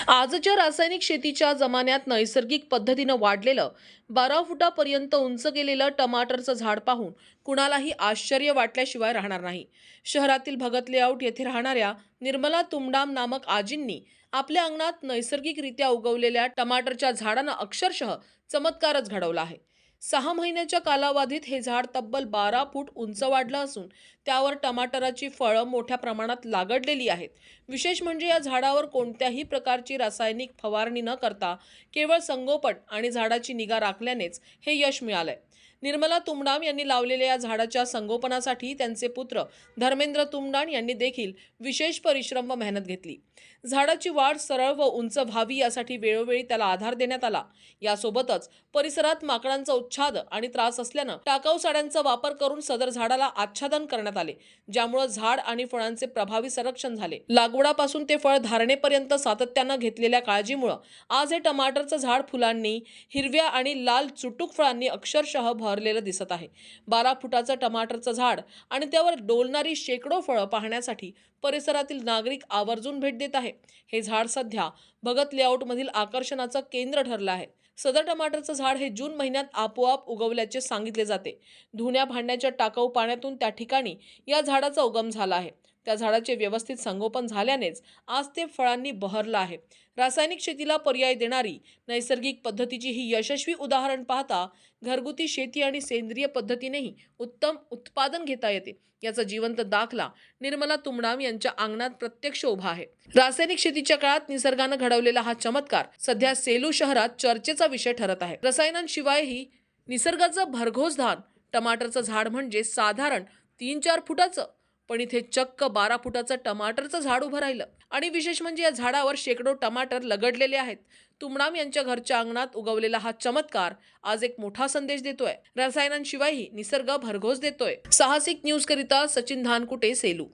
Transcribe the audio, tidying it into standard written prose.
आजच्या रासायनिक शेतीच्या जमान्यात नैसर्गिक पद्धतीनं वाढलेलं 12 फुटापर्यंत उंच गेलेलं टमाटरचं झाड पाहून कुणालाही आश्चर्य वाटल्याशिवाय राहणार नाही। शहरातील भगत लेआउट येथे राहणाऱ्या निर्मला तुमडाम नामक आजींनी आपल्या अंगणात नैसर्गिकरित्या उगवलेल्या टमाटरच्या झाडानं अक्षरशः चमत्कारच घडवला आहे। 6 महिन्याच्या कालावधीत हे झाड तब्बल 12 फूट उंच वाढलं असून त्यावर टमाटराची फळं मोठ्या प्रमाणात लागडलेली आहेत। विशेष म्हणजे या झाडावर कोणत्याही प्रकारची रासायनिक फवारणी न करता केवळ संगोपन आणि झाडाची निगा राखल्यानेच हे यश मिळालंय। निर्मला तुमडाम यांनी लावलेल्या या झाडाच्या संगोपनासाठी त्यांचे पुत्र धर्मेंद्र तुमडाम यांनी देखील विशेष परिश्रम व मेहनत घेतली। झाडाची वाढ सरळ व उंच व्हावी यासाठी वेळोवेळी त्याला आधार देण्यात आला। यासोबतच परिसरात माकडांचा उच्छाद आणि त्रास असल्यानं टाकाऊ साड्यांचा वापर करून सदर झाडाला आच्छादन करण्यात आले, ज्यामुळे झाड आणि फळांचे प्रभावी संरक्षण झाले। लागवडापासून ते फळ धारणेपर्यंत सातत्यानं घेतलेल्या काळजीमुळे आज हे टमाटरचं झाड फुलांनी, हिरव्या आणि लाल चुटूक फळांनी अक्षरशः भरलेलं दिसत आहे। 12 फुटाचं टमाटरचं झाड आणि त्यावर डोलणारी शेकडो फळं पाहण्यासाठी परिसरातील नागरिक आवर्जून भेट देत आहे। हे झाड सध्या भगत लेआउट मधील आकर्षणाचं केंद्र ठरलं आहे। सदर टमाटरचं झाड हे जून महिन्यात आपोआप उगवल्याचे सांगितले जाते। धुण्या भांड्याच्या टाकाऊ पाण्यातून त्या ठिकाणी या झाडाचा उगम झाला आहे। त्या झाडाचे व्यवस्थित संगोपन झाल्यानेच आज ते फळांनी बहरलं आहे। रासायनिक शेतीला पर्याय देणारी नैसर्गिक पद्धतीची ही यशस्वी उदाहरण पाहता घरगुती शेती आणि सेंद्रिय पद्धतीनेही उत्तम उत्पादन घेता येते याचा जिवंत दाखला निर्मला तुमडाम यांच्या अंगणात प्रत्यक्ष उभा आहे। रासायनिक शेतीच्या काळात निसर्गानं घडवलेला हा चमत्कार सध्या सेलू शहरात चर्चेचा विषय ठरत आहे। रसायनांशिवायही निसर्गाचं भरघोस दान टमाटरचं झाड म्हणजे साधारण 3-4 फुटाचं, पण इथे चक्क 12 फुटाचं टमाटरचं झाड उभं राहिलं आणि विशेष म्हणजे या झाडावर शेकडो टमाटर लगडलेले आहेत। तुमडाम यांच्या घरच्या अंगणात उगवलेला हा चमत्कार आज एक मोठा संदेश देतोय। रसायनांशिवायही निसर्ग भरघोस देतोय। साहसिक न्यूज करिता सचिन धानकुटे, सेलू।